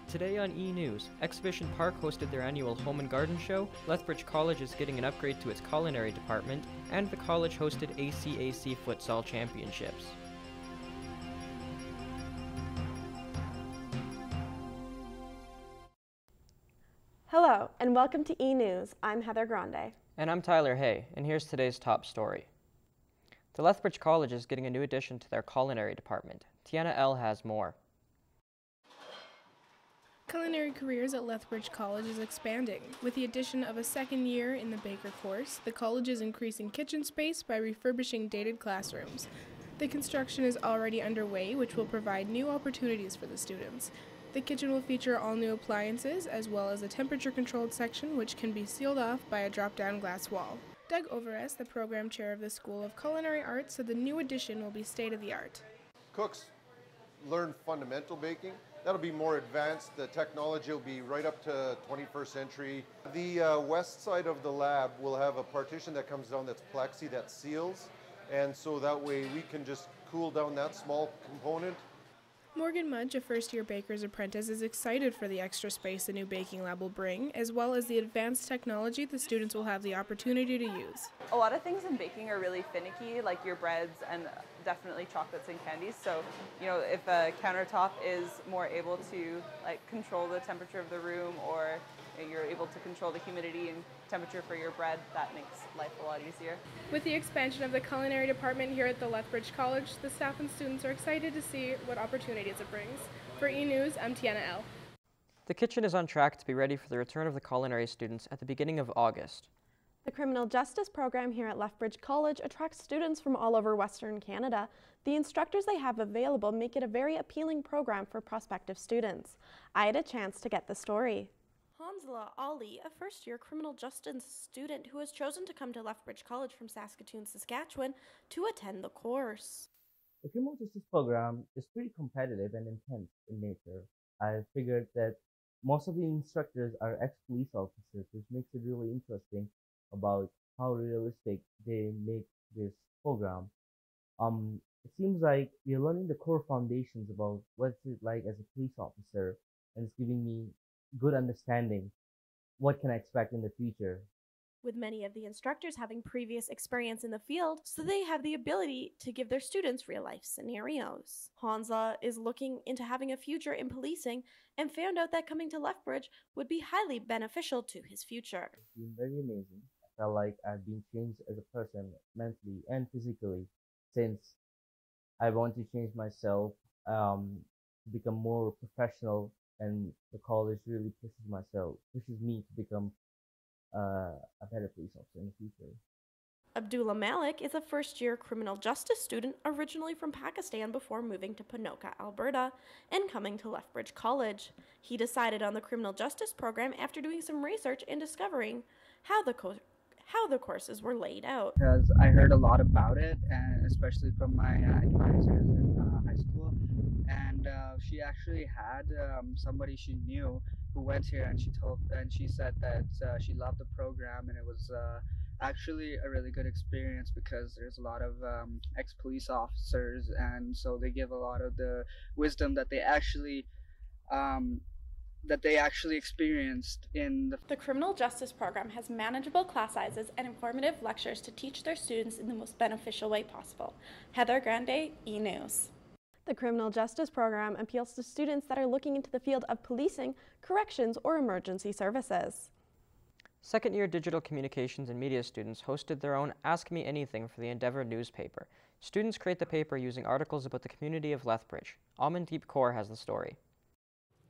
Today on ENews, Exhibition Park hosted their annual Home and Garden Show, Lethbridge College is getting an upgrade to its Culinary department, and the college hosted ACAC Futsal Championships. Hello, and welcome to ENews. I'm Heather Grande. And I'm Tyler Hay, and here's today's top story. The Lethbridge College is getting a new addition to their Culinary department. Tiana L. has more. Culinary careers at Lethbridge College is expanding. With the addition of a second year in the baker course, the college is increasing kitchen space by refurbishing dated classrooms. The construction is already underway, which will provide new opportunities for the students. The kitchen will feature all new appliances, as well as a temperature-controlled section which can be sealed off by a drop-down glass wall. Doug Overes, the program chair of the School of Culinary Arts, said the new addition will be state-of-the-art. Cooks learn fundamental baking. That'll be more advanced. The technology will be right up to 21st century. The west side of the lab will have a partition that comes down that's plexi that seals, and so that way we can just cool down that small component. Morgan Mudge, a first-year baker's apprentice, is excited for the extra space the new baking lab will bring, as well as the advanced technology the students will have the opportunity to use. A lot of things in baking are really finicky, like your breads and definitely chocolates and candies. So, if a countertop is more able to control the temperature of the room, or you're able to control the humidity and temperature for your bread, that makes life a lot easier. With the expansion of the culinary department here at the Lethbridge College, the staff and students are excited to see what opportunities it brings. For ENews, I'm Tiana L. The kitchen is on track to be ready for the return of the culinary students at the beginning of August. The criminal justice program here at Lethbridge College attracts students from all over Western Canada. The instructors they have available make it a very appealing program for prospective students. I had a chance to get the story. Hansla Ali, a first-year criminal justice student who has chosen to come to Lethbridge College from Saskatoon, Saskatchewan to attend the course. The criminal justice program is pretty competitive and intense in nature. I figured that most of the instructors are ex-police officers, which makes it really interesting about how realistic they make this program. It seems like we're learning the core foundations about what's it like as a police officer, and it's giving me good understanding what can I expect in the future. With many of the instructors having previous experience in the field, so they have the ability to give their students real-life scenarios. Hansa is looking into having a future in policing and found out that coming to Lethbridge would be highly beneficial to his future. It's been very amazing. I felt like I've been changed as a person mentally and physically since I want to change myself to become more professional, and the college really pushes me to become a better police officer in the future. Abdullah Malik is a first-year criminal justice student originally from Pakistan before moving to Ponoka, Alberta, and coming to Lethbridge College. He decided on the criminal justice program after doing some research and discovering how the courses were laid out. Because I heard a lot about it, and especially from my advisors in high school, and she actually had somebody she knew who went here, and she said that she loved the program, and it was actually a really good experience because there's a lot of ex-police officers, and so they give a lot of the wisdom that they actually experienced in The criminal justice program has manageable class sizes and informative lectures to teach their students in the most beneficial way possible. Heather Grande, ENews. The criminal justice program appeals to students that are looking into the field of policing, corrections, or emergency services. Second-year digital communications and media students hosted their own Ask Me Anything for the Endeavour newspaper. Students create the paper using articles about the community of Lethbridge. Amandeep Kaur has the story.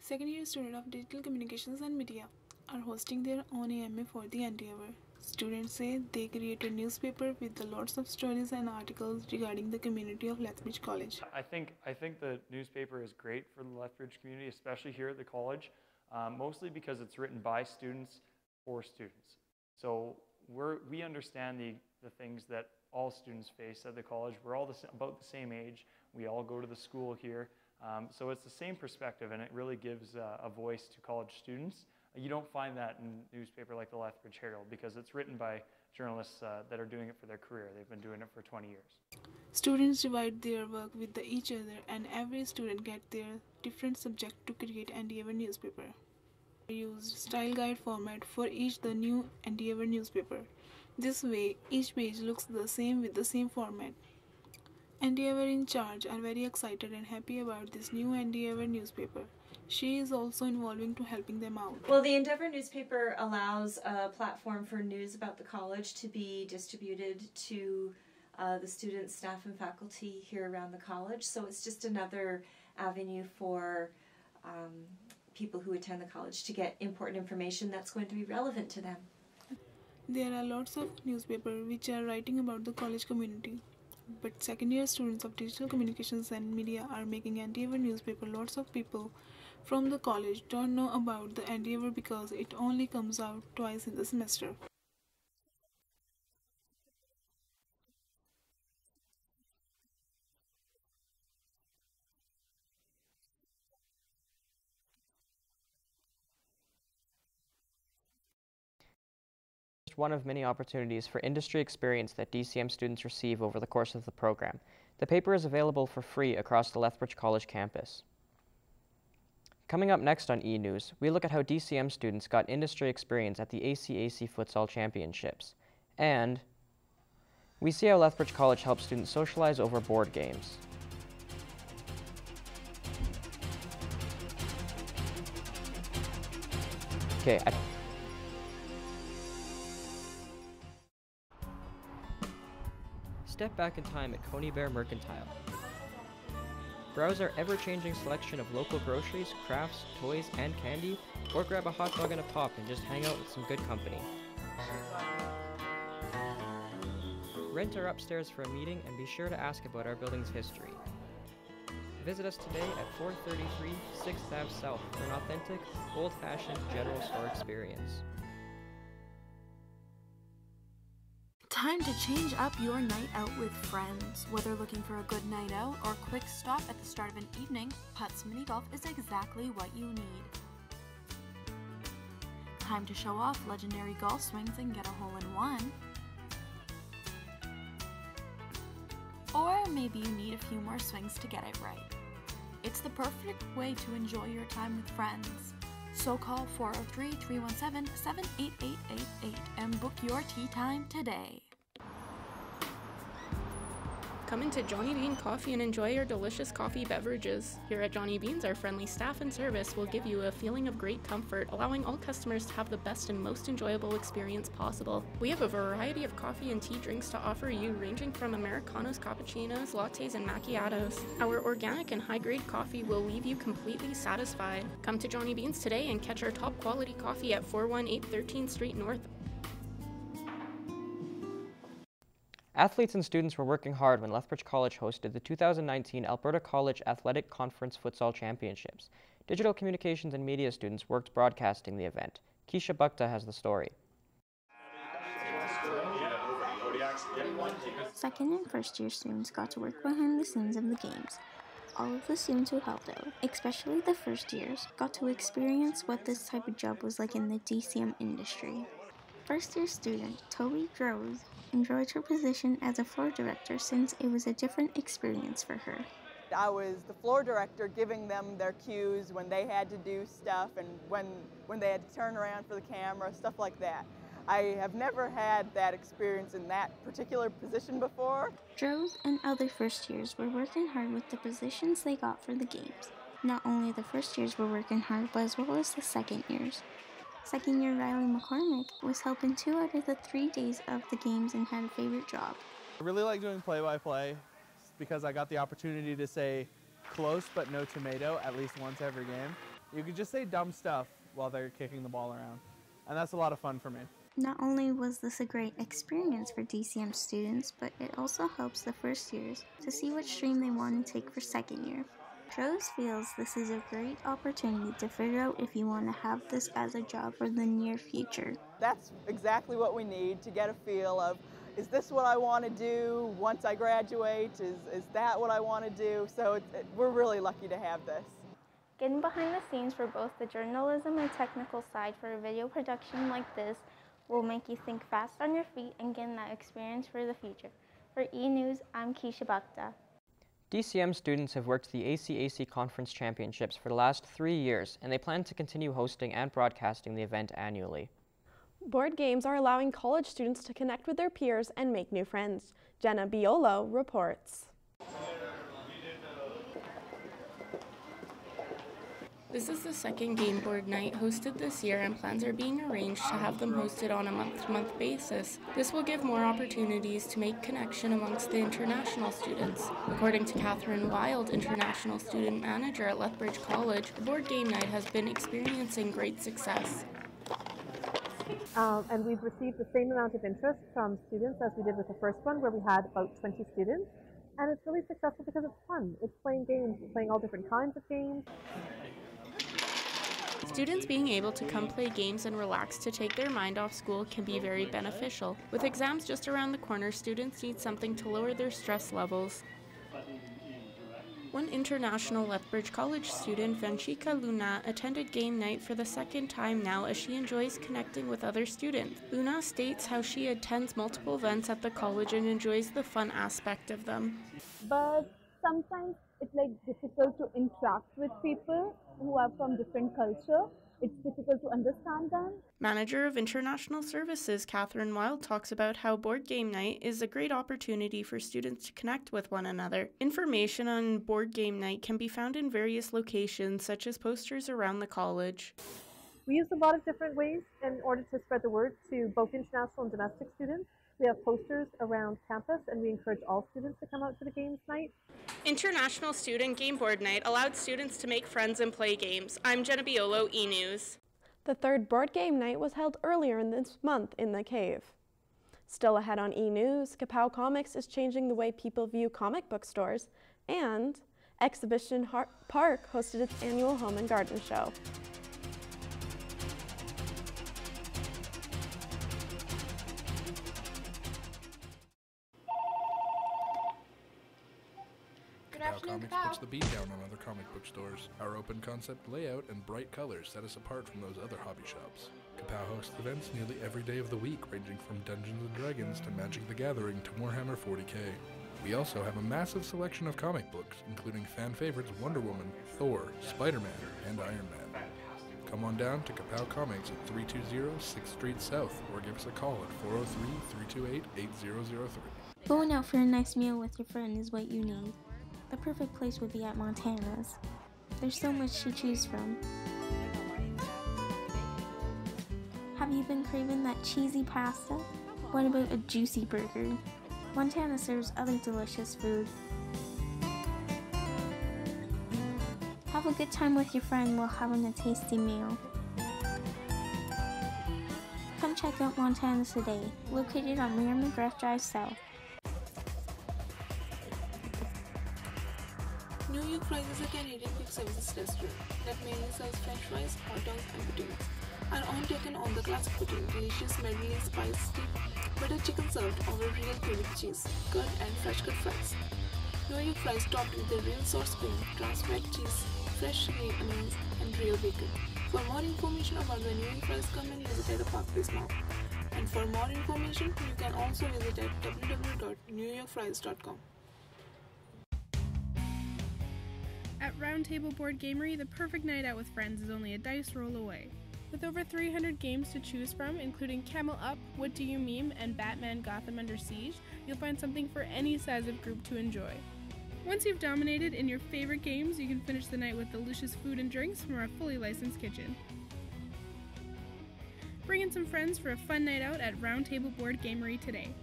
Second-year students of Digital Communications and Media are hosting their own AMA for the Endeavour. Students say they created a newspaper with lots of stories and articles regarding the community of Lethbridge College. I think the newspaper is great for the Lethbridge community, especially here at the college, mostly because it's written by students for students. So we understand the things that all students face at the college. We're all about the same age. We all go to the school here. So it's the same perspective, and it really gives a voice to college students. You don't find that in a newspaper like the Lethbridge Herald because it's written by journalists that are doing it for their career. They've been doing it for 20 years. Students divide their work with each other, and every student gets their different subject to create Endeavour newspaper. We used style guide format for each the new Endeavour newspaper. This way, each page looks the same with the same format. Endeavour in charge are very excited and happy about this new Endeavour newspaper. She is also involving to helping them out. Well, the Endeavour newspaper allows a platform for news about the college to be distributed to the students, staff, and faculty here around the college. So it's just another avenue for people who attend the college to get important information that's going to be relevant to them. There are lots of newspapers which are writing about the college community. But second-year students of digital communications and media are making Endeavour newspaper. Lots of people from the college don't know about the Endeavour because it only comes out twice in the semester. One of many opportunities for industry experience that DCM students receive over the course of the program. The paper is available for free across the Lethbridge College campus. Coming up next on ENews, we look at how DCM students got industry experience at the ACAC Futsal Championships. And we see how Lethbridge College helps students socialize over board games. Okay, step back in time at Coney Bear Mercantile. Browse our ever-changing selection of local groceries, crafts, toys, and candy, or grab a hot dog and a pop and just hang out with some good company. Rent our upstairs for a meeting and be sure to ask about our building's history. Visit us today at 433 6th Ave South for an authentic, old-fashioned general store experience. Time to change up your night out with friends. Whether looking for a good night out or a quick stop at the start of an evening, Putts Mini Golf is exactly what you need. Time to show off legendary golf swings and get a hole-in-one. Or maybe you need a few more swings to get it right. It's the perfect way to enjoy your time with friends. So call 403-317-78888 and book your tea time today. Come into Johnny Bean Coffee and enjoy your delicious coffee beverages. Here at Johnny Bean's, our friendly staff and service will give you a feeling of great comfort, allowing all customers to have the best and most enjoyable experience possible. We have a variety of coffee and tea drinks to offer you, ranging from Americanos, cappuccinos, lattes, and macchiatos. Our organic and high-grade coffee will leave you completely satisfied. Come to Johnny Bean's today and catch our top-quality coffee at 418 13th Street North. Athletes and students were working hard when Lethbridge College hosted the 2019 Alberta College Athletic Conference Futsal Championships. Digital communications and media students worked broadcasting the event. Keisha Bukta has the story. Second and first year students got to work behind the scenes of the games. All of the students who helped out, especially the first years, got to experience what this type of job was like in the DCM industry. First year student Toby Groves enjoyed her position as a floor director since it was a different experience for her. I was the floor director, giving them their cues when they had to do stuff and when they had to turn around for the camera, stuff like that. I have never had that experience in that particular position before. Droves and other first years were working hard with the positions they got for the games. Not only the first years were working hard, but as well as the second years. Second year Riley McCormick was helping 2 out of the 3 days of the games and had a favorite job. I really like doing play-by-play because I got the opportunity to say close but no tomato at least once every game. You could just say dumb stuff while they're kicking the ball around, and that's a lot of fun for me. Not only was this a great experience for DCM students, but it also helps the first years to see what stream they want to take for second year. Rose feels this is a great opportunity to figure out if you want to have this as a job for the near future. That's exactly what we need to get a feel of, is this what I want to do once I graduate? Is that what I want to do? So we're really lucky to have this. Getting behind the scenes for both the journalism and technical side for a video production like this will make you think fast on your feet and gain that experience for the future. For ENews, I'm Keisha Bhakta. DCM students have worked the ACAC Conference Championships for the last 3 years, and they plan to continue hosting and broadcasting the event annually. Board games are allowing college students to connect with their peers and make new friends. Jenna Biolo reports. This is the second game board night hosted this year, and plans are being arranged to have them hosted on a month-to-month basis. This will give more opportunities to make connection amongst the international students. According to Catherine Wild, International Student Manager at Lethbridge College, the board game night has been experiencing great success. And we've received the same amount of interest from students as we did with the first one, where we had about 20 students. And it's really successful because it's fun. It's playing games, it's playing all different kinds of games. Students being able to come play games and relax to take their mind off school can be very beneficial. With exams just around the corner, students need something to lower their stress levels. One international Lethbridge College student, Vanshika Luna, attended game night for the second time now as she enjoys connecting with other students. Luna states how she attends multiple events at the college and enjoys the fun aspect of them. But sometimes it's difficult to interact with people who are from different culture. It's difficult to understand them. Manager of International Services, Catherine Wild, talks about how board game night is a great opportunity for students to connect with one another. Information on board game night can be found in various locations, such as posters around the college. We use a lot of different ways in order to spread the word to both international and domestic students. We have posters around campus, and we encourage all students to come out to the games night. International Student Game Board Night allowed students to make friends and play games. I'm Jenna Biolo, ENews. The third board game night was held earlier in this month in the cave. Still ahead on ENews, Kapow Comics is changing the way people view comic book stores, and Exhibition Park hosted its annual Home and Garden Show. Kapow Comics puts the beat down on other comic book stores. Our open concept layout and bright colors set us apart from those other hobby shops. Kapow hosts events nearly every day of the week, ranging from Dungeons & Dragons to Magic the Gathering to Warhammer 40k. We also have a massive selection of comic books, including fan favorites Wonder Woman, Thor, Spider-Man, and Iron Man. Come on down to Kapow Comics at 320 6th Street South, or give us a call at 403-328-8003. Going out for a nice meal with your friend is what you need. The perfect place would be at Montana's. There's so much to choose from. Have you been craving that cheesy pasta? What about a juicy burger? Montana serves other delicious food. Have a good time with your friend while having a tasty meal. Come check out Montana's today, located on Mayor McGrath Drive South. New York Fries is a Canadian quick services restaurant that mainly serves french fries, hot dogs and poutines. Our own taken on the classic poutine, delicious medley spicy butter chicken served over real Quebec cheese, curd and fresh cut fries. New York Fries topped with the real source cream, trans-fat cheese, fresh green onions and real bacon. For more information about the New York Fries, come and visit at the Park Place Mall. And for more information, you can also visit at www.newyorkfries.com. At Roundtable Board Gamery, the perfect night out with friends is only a dice roll away. With over 300 games to choose from, including Camel Up, What Do You Meme, and Batman Gotham Under Siege, you'll find something for any size of group to enjoy. Once you've dominated in your favorite games, you can finish the night with delicious food and drinks from our fully licensed kitchen. Bring in some friends for a fun night out at Roundtable Board Gamery today.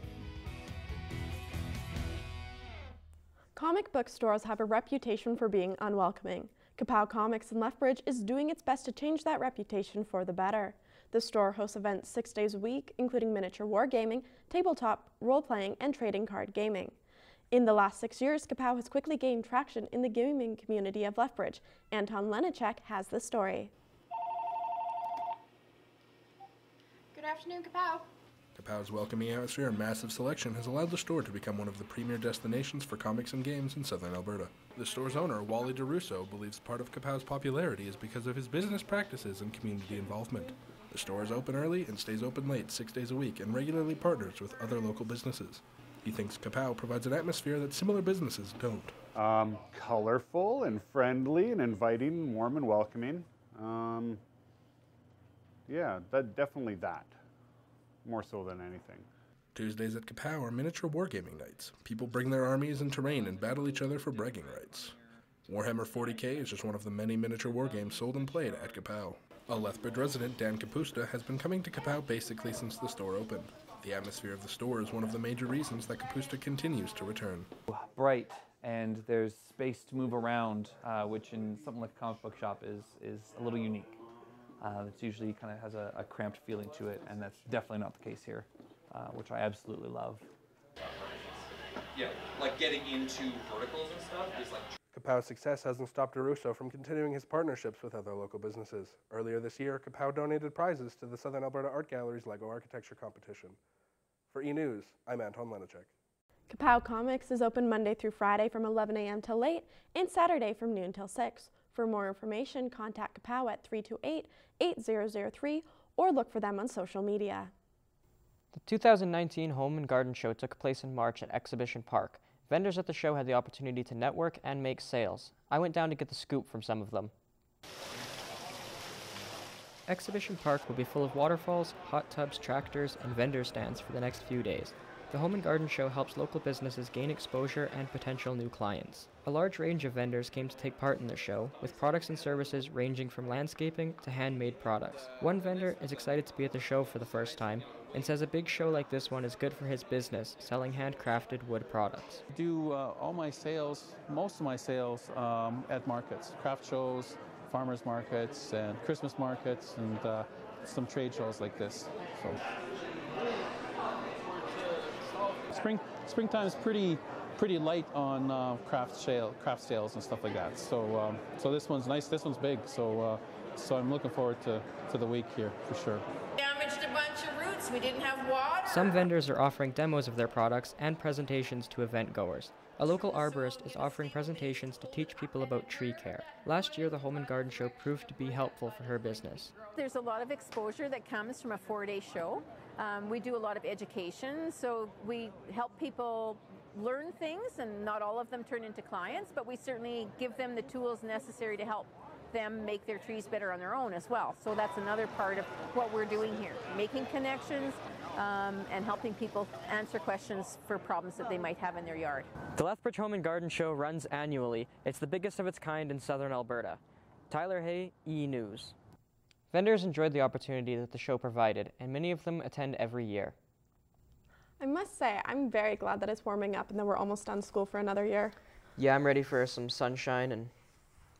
Comic book stores have a reputation for being unwelcoming. Kapow Comics in Lethbridge is doing its best to change that reputation for the better. The store hosts events 6 days a week, including miniature wargaming, tabletop, role-playing, and trading card gaming. In the last 6 years, Kapow has quickly gained traction in the gaming community of Lethbridge. Anton Lenacek has the story. Good afternoon, Kapow. Kapow's welcoming atmosphere and massive selection has allowed the store to become one of the premier destinations for comics and games in southern Alberta. The store's owner, Wally DeRusso, believes part of Kapow's popularity is because of his business practices and community involvement. The store is open early and stays open late 6 days a week and regularly partners with other local businesses. He thinks Kapow provides an atmosphere that similar businesses don't. Colorful and friendly and inviting and warm and welcoming. Yeah, definitely that. More so than anything. Tuesdays at Kapow are miniature wargaming nights. People bring their armies and terrain and battle each other for bragging rights. Warhammer 40K is just one of the many miniature wargames sold and played at Kapow. A Lethbridge resident, Dan Kapusta, has been coming to Kapow basically since the store opened. The atmosphere of the store is one of the major reasons that Kapusta continues to return. Bright, and there's space to move around, which in something like a comic book shop is a little unique. It's usually kind of has a cramped feeling to it, and that's definitely not the case here, which I absolutely love. Yeah, like getting into verticals and stuff is like... Kapow's success hasn't stopped Arusso from continuing his partnerships with other local businesses. Earlier this year, Kapow donated prizes to the Southern Alberta Art Gallery's LEGO Architecture Competition. For ENews, I'm Anton Lenacek. Kapow Comics is open Monday through Friday from 11 a.m. till late and Saturday from noon till 6. For more information, contact Kapow at 328-8003 or look for them on social media. The 2019 Home and Garden Show took place in March at Exhibition Park. Vendors at the show had the opportunity to network and make sales. I went down to get the scoop from some of them. Exhibition Park will be full of waterfalls, hot tubs, tractors, and vendor stands for the next few days. The Home and Garden Show helps local businesses gain exposure and potential new clients. A large range of vendors came to take part in the show, with products and services ranging from landscaping to handmade products. One vendor is excited to be at the show for the first time and says a big show like this one is good for his business, selling handcrafted wood products. I do all my sales, most of my sales at markets, craft shows, farmers markets, and Christmas markets, and some trade shows like this. So. Springtime is pretty light on craft sales and stuff like that. So so this one's nice. This one's big. So I'm looking forward to the week here for sure. Damaged a bunch of roots. We didn't have water. Some vendors are offering demos of their products and presentations to event goers. A local arborist is offering presentations to teach people about tree care. Last year, the Home and Garden Show proved to be helpful for her business. There's a lot of exposure that comes from a 4-day show. We do a lot of education, so we help people learn things, and not all of them turn into clients, but we certainly give them the tools necessary to help them make their trees better on their own as well. So that's another part of what we're doing here, making connections and helping people answer questions for problems that they might have in their yard. The Lethbridge Home and Garden Show runs annually. It's the biggest of its kind in southern Alberta. Tyler Hay, ENews. Vendors enjoyed the opportunity that the show provided, and many of them attend every year. I must say, I'm very glad that it's warming up and that we're almost done school for another year. Yeah, I'm ready for some sunshine and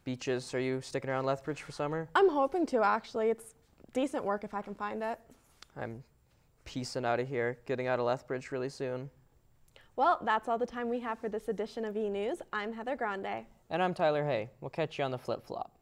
beaches. Are you sticking around Lethbridge for summer? I'm hoping to, actually. It's decent work if I can find it. I'm piecing out of here, getting out of Lethbridge really soon. Well, that's all the time we have for this edition of ENews. I'm Heather Grande. And I'm Tyler Hay. We'll catch you on the flip-flop.